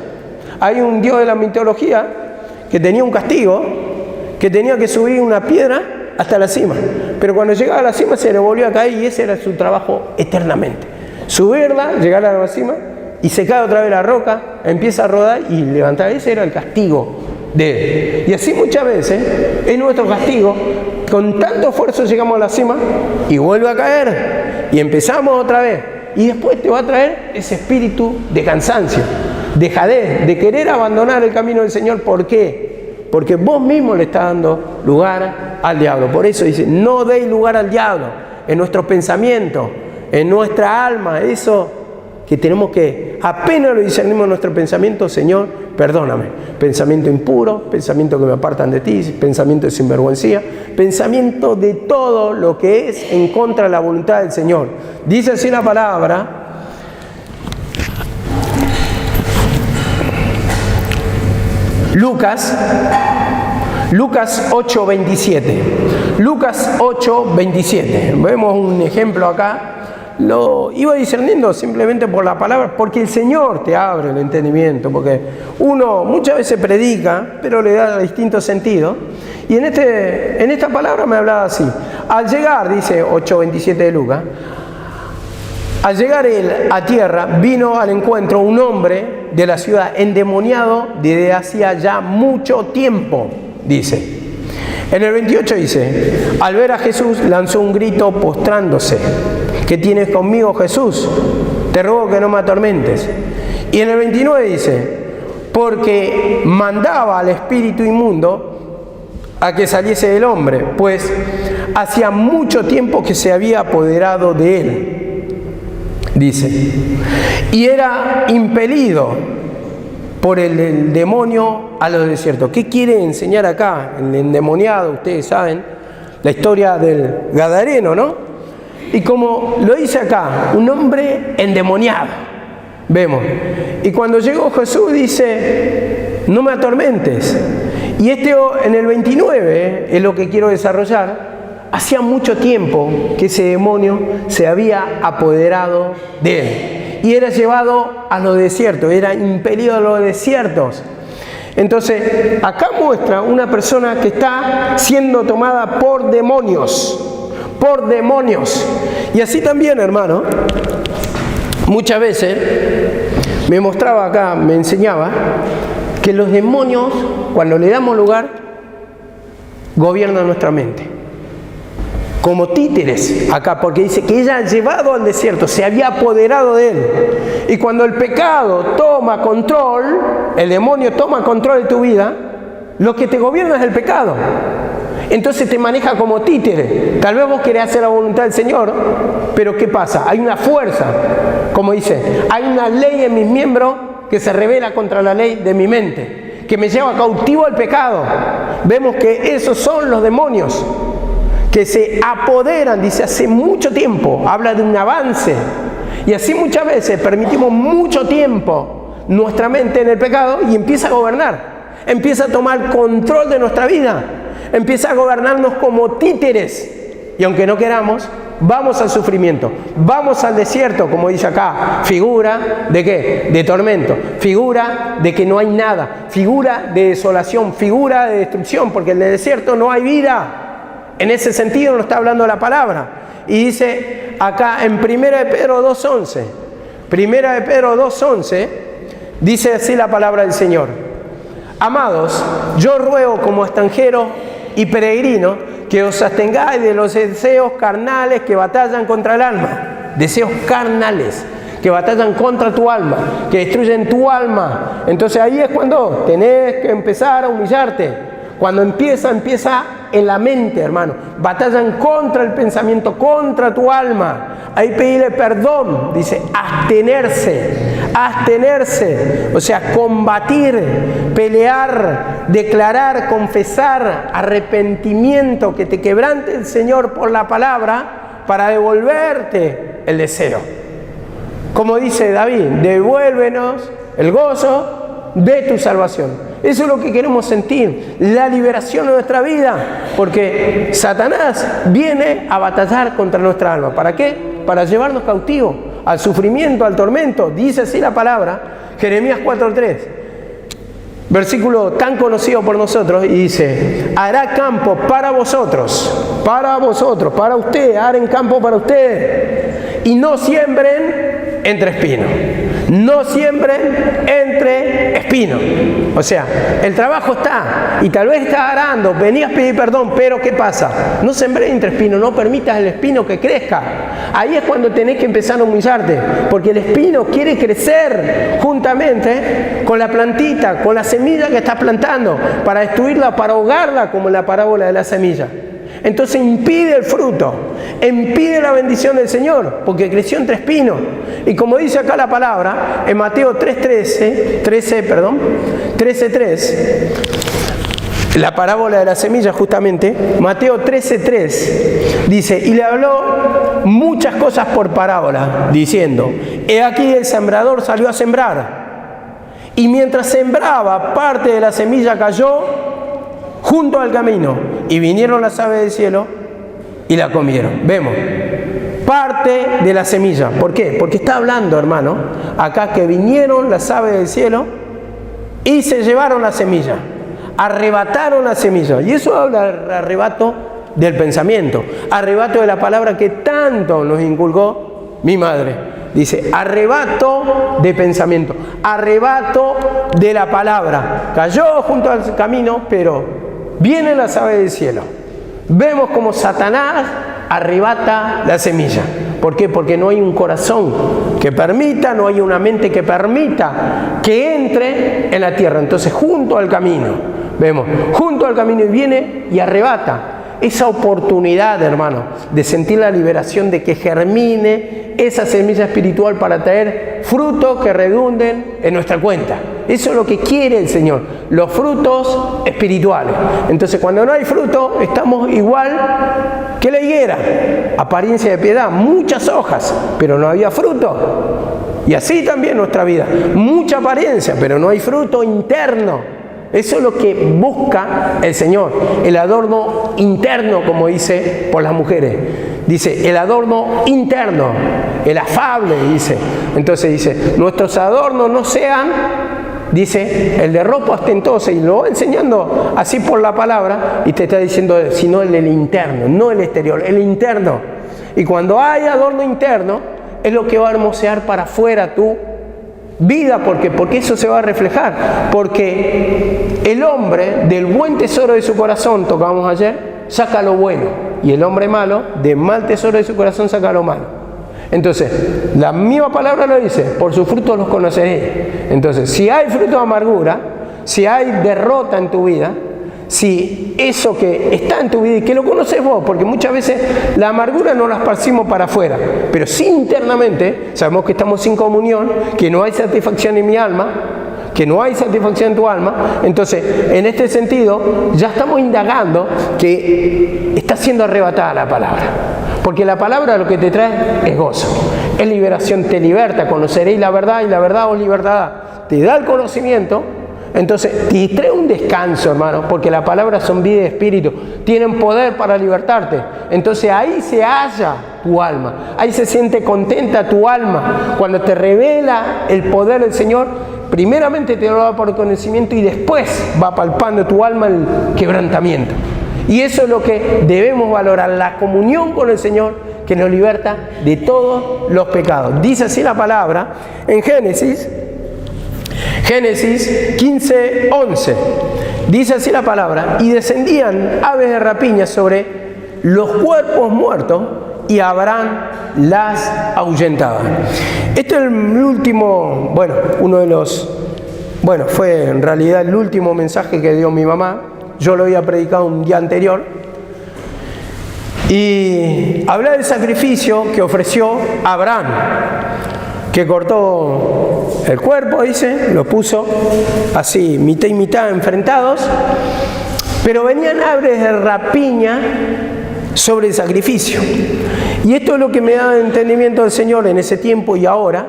Hay un dios de la mitología que tenía un castigo, que tenía que subir una piedra hasta la cima. Pero cuando llegaba a la cima se le volvió a caer y ese era su trabajo eternamente. Subirla, llegar a la cima y se cae otra vez la roca, empieza a rodar y levantar. Ese era el castigo de él. Y así muchas veces es nuestro castigo. Con tanto esfuerzo llegamos a la cima y vuelve a caer. Y empezamos otra vez. Y después te va a traer ese espíritu de cansancio, dejadez, de querer abandonar el camino del Señor. ¿Por qué? Porque vos mismo le estás dando lugar al diablo. Por eso dice, no deis lugar al diablo en nuestros pensamientos, en nuestra alma. Eso que tenemos que, apenas lo discernimos en nuestro pensamiento, Señor, perdóname. Pensamiento impuro, pensamiento que me apartan de ti, pensamiento de sinvergüencía, pensamiento de todo lo que es en contra de la voluntad del Señor. Dice así la palabra. Lucas 8:27. Lucas 8:27. Vemos un ejemplo acá. Lo iba discerniendo simplemente por la palabra, porque el Señor te abre el entendimiento, porque uno muchas veces predica, pero le da distintos sentidos. Y en esta palabra me hablaba así. Al llegar, dice 8:27 de Lucas, al llegar él a tierra, vino al encuentro un hombre de la ciudad endemoniado desde hacía ya mucho tiempo, dice. En el 28 dice, al ver a Jesús lanzó un grito postrándose. ¿Qué tienes conmigo, Jesús? Te ruego que no me atormentes. Y en el 29 dice, porque mandaba al espíritu inmundo a que saliese del hombre, pues hacía mucho tiempo que se había apoderado de él, dice, y era impelido por el demonio a los desiertos. ¿Qué quiere enseñar acá? El endemoniado, ustedes saben, la historia del Gadareno, ¿no? Y como lo dice acá, un hombre endemoniado, vemos. Y cuando llegó Jesús dice, no me atormentes. Y en el 29, es lo que quiero desarrollar, hacía mucho tiempo que ese demonio se había apoderado de él. Y era llevado a los desiertos, era impelido a los desiertos. Entonces, acá muestra una persona que está siendo tomada por demonios. Por demonios. Y así también, hermano, muchas veces me mostraba acá, me enseñaba que los demonios, cuando le damos lugar, gobiernan nuestra mente. Como títeres acá, porque dice que ella ha llevado al desierto, se había apoderado de él. Y cuando el pecado toma control, el demonio toma control de tu vida, lo que te gobierna es el pecado. Entonces te maneja como títere. Tal vez vos querés hacer la voluntad del Señor, pero ¿qué pasa? Hay una fuerza, como dice, hay una ley en mis miembros que se revela contra la ley de mi mente, que me lleva cautivo al pecado. Vemos que esos son los demonios que se apoderan, dice, hace mucho tiempo. Habla de un avance. Y así muchas veces permitimos mucho tiempo nuestra mente en el pecado y empieza a gobernar. Empieza a tomar control de nuestra vida. Empieza a gobernarnos como títeres. Y aunque no queramos, vamos al sufrimiento. Vamos al desierto, como dice acá. Figura de ¿qué? De tormento. Figura de que no hay nada. Figura de desolación. Figura de destrucción. Porque en el desierto no hay vida. En ese sentido nos está hablando la palabra. Y dice acá en 1 de Pedro 2:11. 1 de Pedro 2:11 dice así la palabra del Señor. Amados, yo ruego como extranjero y peregrino que os abstengáis de los deseos carnales que batallan contra el alma. Deseos carnales que batallan contra tu alma, que destruyen tu alma. Entonces ahí es cuando tenés que empezar a humillarte. Cuando empieza en la mente, hermano. Batallan contra el pensamiento, contra tu alma. Ahí pedirle perdón, dice, abstenerse, o sea, combatir, pelear, declarar, confesar, arrepentimiento, que te quebrante el Señor por la palabra para devolverte el deseo. Como dice David, devuélvenos el gozo de tu salvación. Eso es lo que queremos sentir, la liberación de nuestra vida, porque Satanás viene a batallar contra nuestra alma. ¿Para qué? Para llevarnos cautivos al sufrimiento, al tormento. Dice así la palabra, Jeremías 4:3, versículo tan conocido por nosotros, y dice, hará campo para vosotros, para usted, harán campo para usted, y no siembren entre espinos. No siembren entre espinos. O sea, el trabajo está, y tal vez estás arando, venías a pedir perdón, pero ¿qué pasa? No sembré entre espinos, no permitas el espino que crezca. Ahí es cuando tenés que empezar a humillarte, porque el espino quiere crecer juntamente con la plantita, con la semilla que estás plantando, para destruirla, para ahogarla, como en la parábola de la semilla. Entonces impide el fruto, impide la bendición del Señor, porque creció entre espinos. Y como dice acá la palabra, en Mateo 13:3, la parábola de la semilla justamente, Mateo 13:3, dice, y le habló muchas cosas por parábola, diciendo, he aquí el sembrador salió a sembrar, y mientras sembraba, parte de la semilla cayó junto al camino, y vinieron las aves del cielo y la comieron. Vemos, parte de la semilla. ¿Por qué? Porque está hablando, hermano, acá que vinieron las aves del cielo y se llevaron la semilla, arrebataron la semilla. Y eso habla del arrebato del pensamiento, arrebato de la palabra que tanto nos inculcó mi madre. Dice, arrebato de pensamiento, arrebato de la palabra. Cayó junto al camino, pero vienen las aves del cielo. Vemos como Satanás arrebata la semilla. ¿Por qué? Porque no hay un corazón que permita, no hay una mente que permita que entre en la tierra. Entonces, junto al camino, vemos, junto al camino, y viene y arrebata esa oportunidad, hermano, de sentir la liberación, de que germine esa semilla espiritual para traer frutos que redunden en nuestra cuenta. Eso es lo que quiere el Señor, los frutos espirituales. Entonces, cuando no hay fruto, estamos igual que la higuera. Apariencia de piedad, muchas hojas, pero no había fruto. Y así también nuestra vida, mucha apariencia, pero no hay fruto interno. Eso es lo que busca el Señor, el adorno interno, como dice por las mujeres. Dice, el adorno interno, el afable, dice. Entonces dice, nuestros adornos no sean, dice, el de ropa ostentosa, y lo va enseñando así por la palabra, y te está diciendo, sino el interno, no el exterior, el interno. Y cuando hay adorno interno, es lo que va a hermosear para afuera tu vida. Porque eso se va a reflejar. Porque el hombre del buen tesoro de su corazón, tocamos ayer, saca lo bueno, y el hombre malo del mal tesoro de su corazón saca lo malo. Entonces, la misma palabra lo dice, por sus frutos los conoceréis. Entonces, si hay fruto de amargura, si hay derrota en tu vida, si eso que está en tu vida y que lo conoces vos, porque muchas veces la amargura no la esparcimos para afuera, pero sí internamente sabemos que estamos sin comunión, que no hay satisfacción en mi alma, que no hay satisfacción en tu alma. Entonces, en este sentido, ya estamos indagando que está siendo arrebatada la palabra, porque la palabra lo que te trae es gozo, es liberación, te liberta, conoceréis la verdad y la verdad os libertará, te da el conocimiento. Entonces, te trae un descanso, hermano, porque la palabra son vida y espíritu, tienen poder para libertarte. Entonces, ahí se halla tu alma, ahí se siente contenta tu alma. Cuando te revela el poder del Señor, primeramente te lo da por conocimiento y después va palpando tu alma el quebrantamiento. Y eso es lo que debemos valorar, la comunión con el Señor que nos liberta de todos los pecados. Dice así la palabra en Génesis, Génesis 15:11. Dice así la palabra: y descendían aves de rapiña sobre los cuerpos muertos, y Abraham las ahuyentaba. Esto es el último, fue en realidad el último mensaje que dio mi mamá. Yo lo había predicado un día anterior. Y habla del sacrificio que ofreció Abraham, que cortó el cuerpo, dice, lo puso así, mitad y mitad enfrentados, pero venían aves de rapiña sobre el sacrificio. Y esto es lo que me da entendimiento del Señor en ese tiempo y ahora,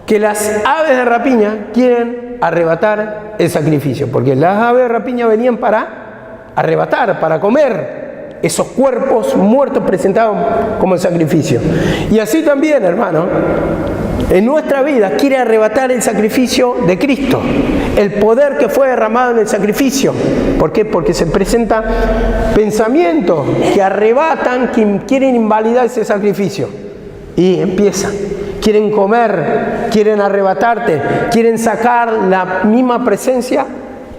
que las aves de rapiña quieren arrebatar el sacrificio, porque las aves de rapiña venían para arrebatar, para comer esos cuerpos muertos presentados como el sacrificio. Y así también, hermano, en nuestra vida quiere arrebatar el sacrificio de Cristo, el poder que fue derramado en el sacrificio. ¿Por qué? Porque se presentan pensamientos que arrebatan, que quieren invalidar ese sacrificio. Y empiezan. Quieren comer, quieren arrebatarte, quieren sacar la misma presencia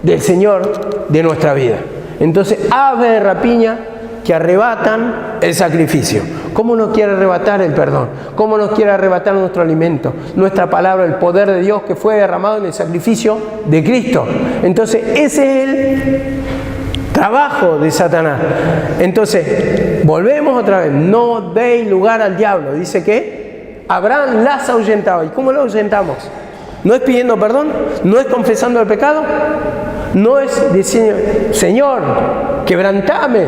del Señor de nuestra vida. Entonces, aves de rapiña que arrebatan el sacrificio. ¿Cómo nos quiere arrebatar el perdón? ¿Cómo nos quiere arrebatar nuestro alimento? Nuestra palabra, el poder de Dios que fue derramado en el sacrificio de Cristo. Entonces, ese es el trabajo de Satanás. Entonces, volvemos otra vez. No deis lugar al diablo. Dice que Abraham las ahuyentaba. ¿Y cómo lo ahuyentamos? ¿No es pidiendo perdón? ¿No es confesando el pecado? No es diciendo: Señor, quebrantame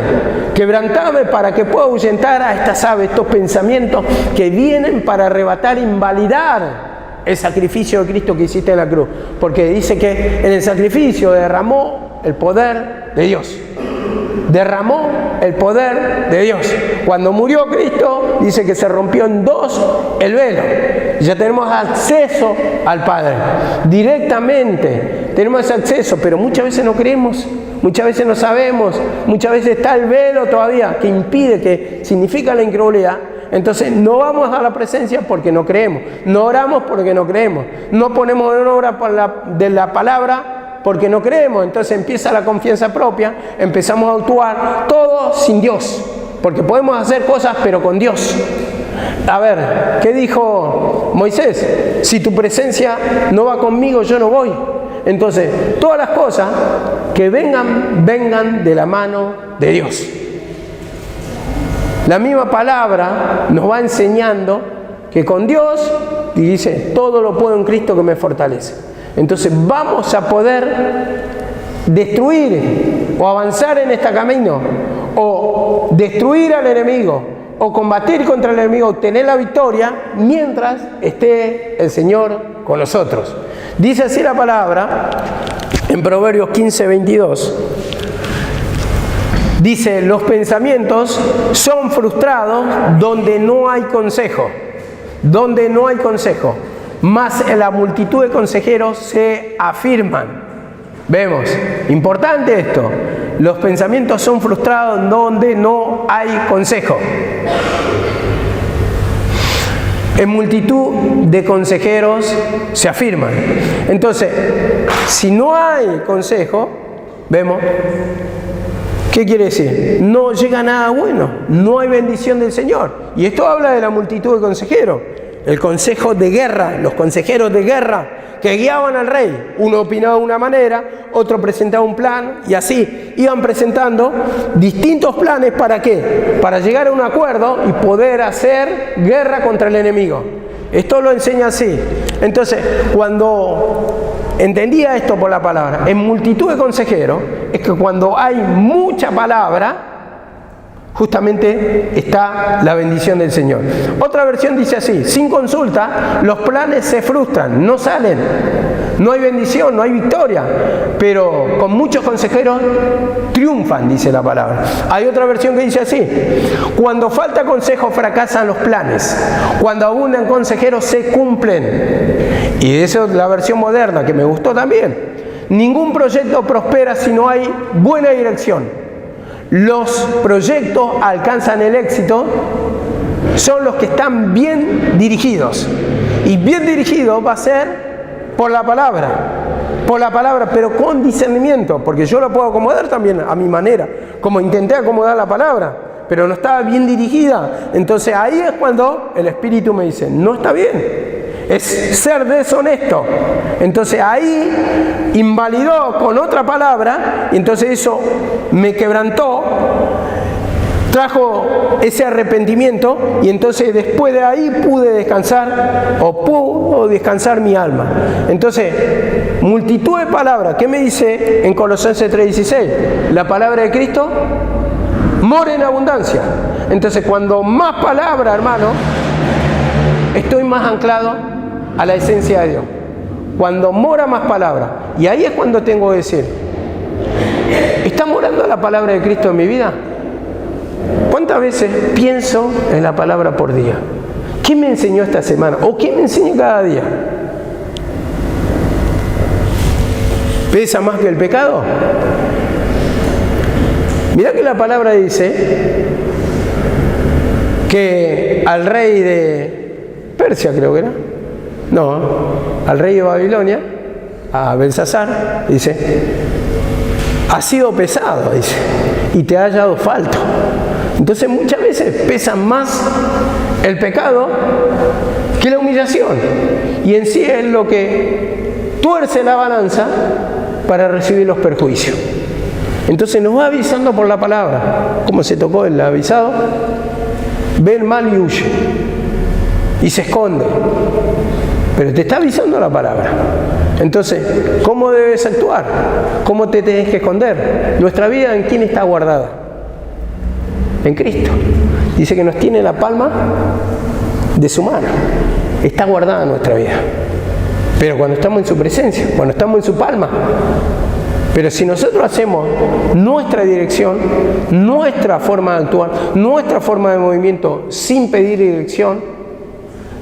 para que pueda ahuyentar a estas aves, estos pensamientos que vienen para arrebatar, invalidar el sacrificio de Cristo que hiciste en la cruz. Porque dice que en el sacrificio derramó el poder de Dios. Derramó el poder de Dios. Cuando murió Cristo, dice que se rompió en dos el velo. Ya tenemos acceso al Padre. Directamente tenemos ese acceso, pero muchas veces no creemos, muchas veces no sabemos, muchas veces está el velo todavía que impide, que significa la incredulidad. Entonces no vamos a la presencia porque no creemos, no oramos porque no creemos, no ponemos en obra de la palabra porque no creemos. Entonces empieza la confianza propia, empezamos a actuar todo sin Dios, porque podemos hacer cosas pero con Dios. A ver, ¿qué dijo Moisés? Si tu presencia no va conmigo, yo no voy. Entonces, todas las cosas que vengan de la mano de Dios. La misma palabra nos va enseñando que con Dios, y dice, todo lo puedo en Cristo que me fortalece. Entonces vamos a poder destruir o avanzar en este camino, o destruir al enemigo, o combatir contra el enemigo, obtener la victoria, mientras esté el Señor con nosotros. Dice así la palabra en Proverbios 15:22. Dice: los pensamientos son frustrados donde no hay consejo. Donde no hay consejo. Mas en la multitud de consejeros se afirman. Vemos, importante esto. Los pensamientos son frustrados donde no hay consejo. En multitud de consejeros se afirman. Entonces, si no hay consejo, vemos, ¿qué quiere decir? No llega nada bueno, no hay bendición del Señor. Y esto habla de la multitud de consejeros. El consejo de guerra, los consejeros de guerra que guiaban al rey. Uno opinaba de una manera, otro presentaba un plan, y así iban presentando distintos planes. ¿Para qué? Para llegar a un acuerdo y poder hacer guerra contra el enemigo. Esto lo enseña así. Entonces, cuando entendía esto por la palabra, en multitud de consejeros, es que cuando hay mucha palabra, justamente está la bendición del Señor. Otra versión dice así: sin consulta, los planes se frustran, no salen, no hay bendición, no hay victoria, pero con muchos consejeros triunfan, dice la palabra. Hay otra versión que dice así: cuando falta consejo, fracasan los planes, cuando abundan consejeros, se cumplen. Y esa es la versión moderna, que me gustó también. Ningún proyecto prospera si no hay buena dirección. Los proyectos alcanzan el éxito son los que están bien dirigidos. Y bien dirigido va a ser por la palabra. por la palabra, pero con discernimiento, porque yo lo puedo acomodar también a mi manera, como intenté acomodar la palabra, pero no estaba bien dirigida. Entonces ahí es cuando el Espíritu me dice, no está bien. Es ser deshonesto. Entonces ahí invalidó con otra palabra, y entonces eso me quebrantó, trajo ese arrepentimiento, y entonces después de ahí pude descansar, o pudo descansar mi alma. Entonces, multitud de palabras. ¿Qué me dice en Colosenses 3:16? La palabra de Cristo mora en abundancia. Entonces, cuando más palabra, hermano, estoy más anclado a la esencia de Dios. Cuando mora más palabra. Y ahí es cuando tengo que decir, ¿está morando la palabra de Cristo en mi vida? ¿Cuántas veces pienso en la palabra por día? ¿Qué me enseñó esta semana? ¿O qué me enseña cada día? ¿Pesa más que el pecado? Mirá que la palabra dice que al rey de Persia, creo que era, no, al rey de Babilonia, a Belsasar, dice, ha sido pesado, dice, y te ha hallado falto. Entonces muchas veces pesa más el pecado que la humillación, y en sí es lo que tuerce la balanza para recibir los perjuicios. Entonces nos va avisando por la palabra. ¿Cómo se tocó el avisado? Ve el mal y huye, y se esconde, pero te está avisando la palabra. Entonces, ¿cómo debes actuar? ¿Cómo te tenés que esconder? Nuestra vida, ¿en quién está guardada? En Cristo. Dice que nos tiene la palma de su mano. Está guardada nuestra vida. Pero cuando estamos en su presencia, cuando estamos en su palma. Pero si nosotros hacemos nuestra dirección, nuestra forma de actuar, nuestra forma de movimiento, sin pedir dirección,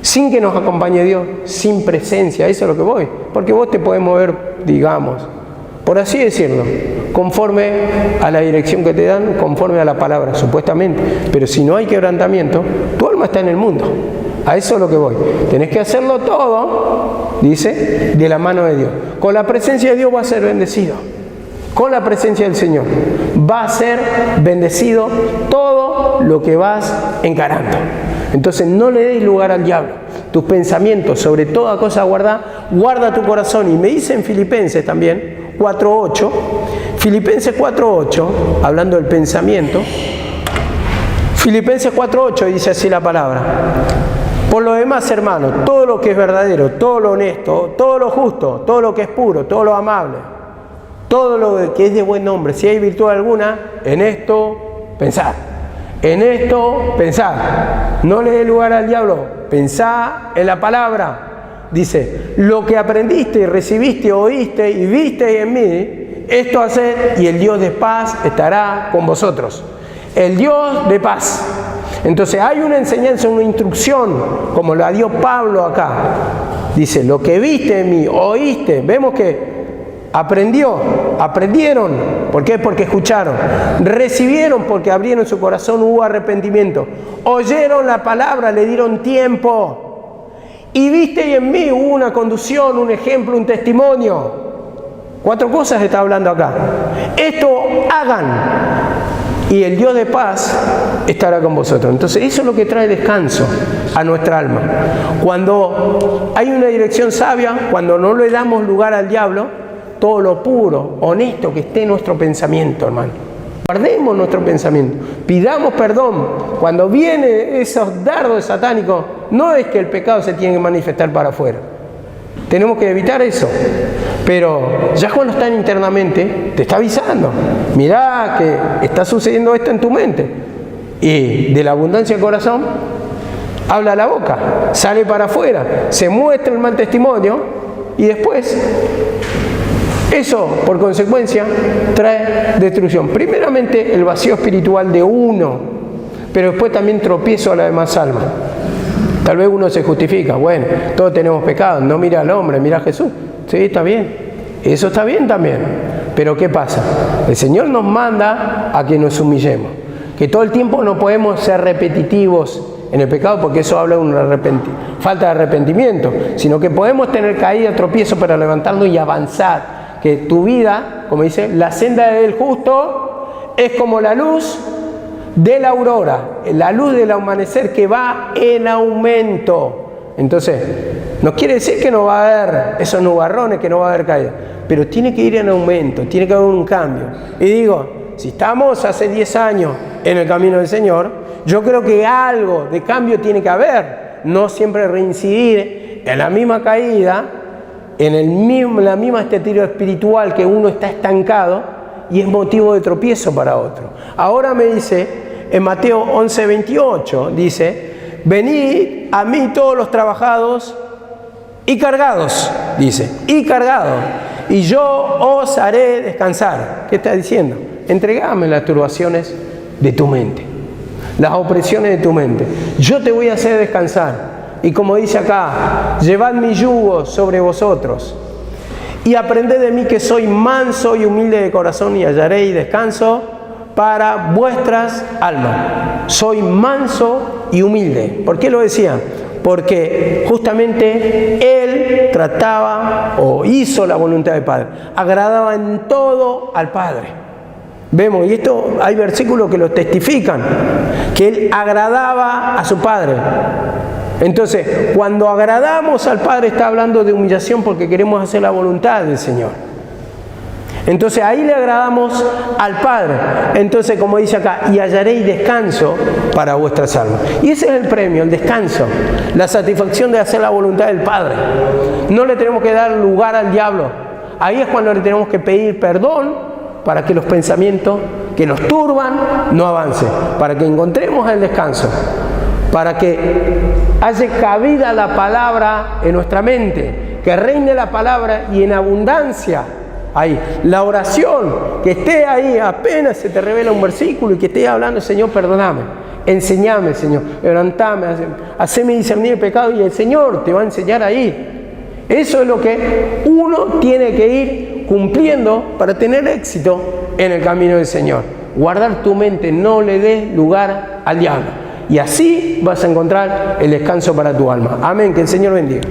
sin que nos acompañe Dios, sin presencia, eso es lo que voy. Porque vos te podés mover, digamos, por así decirlo, conforme a la dirección que te dan, conforme a la palabra, supuestamente. Pero si no hay quebrantamiento, tu alma está en el mundo. A eso es lo que voy. Tenés que hacerlo todo, dice, de la mano de Dios. Con la presencia de Dios va a ser bendecido. Con la presencia del Señor va a ser bendecido todo lo que vas encarando. Entonces no le des lugar al diablo. Tus pensamientos sobre toda cosa guarda tu corazón. Y me dice en Filipenses también 4:8, Filipenses 4:8, hablando del pensamiento, Filipenses 4:8 dice así la palabra: por lo demás, hermanos, todo lo que es verdadero, todo lo honesto, todo lo justo, todo lo que es puro, todo lo amable, todo lo que es de buen nombre, si hay virtud alguna, en esto pensad. En esto pensad. No le dé lugar al diablo. Pensá en la palabra. Dice, lo que aprendiste y recibiste, oíste y viste en mí, esto haced y el Dios de paz estará con vosotros. El Dios de paz. Entonces hay una enseñanza, una instrucción, como la dio Pablo acá. Dice, lo que viste en mí, oíste. Vemos que aprendieron. ¿Por qué? Porque escucharon. Recibieron porque abrieron su corazón, hubo arrepentimiento. Oyeron la palabra, le dieron tiempo. Y viste y en mí hubo una conducción, un ejemplo, un testimonio. 4 cosas está hablando acá. Esto hagan y el Dios de paz estará con vosotros. Entonces eso es lo que trae descanso a nuestra alma. Cuando hay una dirección sabia, cuando no le damos lugar al diablo, todo lo puro, honesto que esté en nuestro pensamiento, hermano. Guardemos nuestro pensamiento, pidamos perdón. Cuando vienen esos dardos satánicos, no es que el pecado se tiene que manifestar para afuera. Tenemos que evitar eso. Pero ya cuando están internamente, te está avisando. Mirá que está sucediendo esto en tu mente. Y de la abundancia del corazón, habla la boca, sale para afuera, se muestra el mal testimonio y después eso, por consecuencia, trae destrucción. Primeramente, el vacío espiritual de uno, pero después también tropiezo a la demás alma. Tal vez uno se justifica, bueno, todos tenemos pecados, no mira al hombre, mira a Jesús. Sí, está bien, eso está bien también. Pero ¿qué pasa? El Señor nos manda a que nos humillemos, que todo el tiempo no podemos ser repetitivos en el pecado, porque eso habla de una falta de arrepentimiento, sino que podemos tener caída, tropiezo, para levantarnos y avanzar. Que tu vida, como dice, la senda del justo es como la luz de la aurora, la luz del amanecer que va en aumento. Entonces, no quiere decir que no va a haber esos nubarrones, que no va a haber caída, pero tiene que ir en aumento, tiene que haber un cambio. Y digo, si estamos hace 10 años en el camino del Señor, yo creo que algo de cambio tiene que haber, no siempre reincidir en la misma caída, en la misma tiro espiritual, que uno está estancado y es motivo de tropiezo para otro. Ahora me dice, en Mateo 11:28, dice, venid a mí todos los trabajados y cargados, dice, y cargados, y yo os haré descansar. ¿Qué está diciendo? Entregame las turbaciones de tu mente, las opresiones de tu mente. Yo te voy a hacer descansar. Y como dice acá, llevad mi yugo sobre vosotros y aprended de mí, que soy manso y humilde de corazón, y hallaréis descanso para vuestras almas. Soy manso y humilde. ¿Por qué lo decía? Porque justamente él trataba o hizo la voluntad del Padre, agradaba en todo al Padre. Vemos, y esto hay versículos que lo testifican, que él agradaba a su Padre. Entonces, cuando agradamos al Padre, está hablando de humillación, porque queremos hacer la voluntad del Señor. Entonces ahí le agradamos al Padre. Entonces, como dice acá, y hallaréis descanso para vuestras almas. Y ese es el premio, el descanso, la satisfacción de hacer la voluntad del Padre. No le tenemos que dar lugar al diablo. Ahí es cuando le tenemos que pedir perdón, para que los pensamientos que nos turban no avancen, para que encontremos el descanso, para que haya cabida la palabra en nuestra mente, que reine la palabra y en abundancia. Ahí, la oración, que esté ahí, apenas se te revela un versículo y que esté hablando, Señor, perdóname, enséñame, Señor, levantame, haceme discernir el pecado, y el Señor te va a enseñar ahí. Eso es lo que uno tiene que ir cumpliendo para tener éxito en el camino del Señor. Guardar tu mente, no le des lugar al diablo. Y así vas a encontrar el descanso para tu alma. Amén, que el Señor bendiga.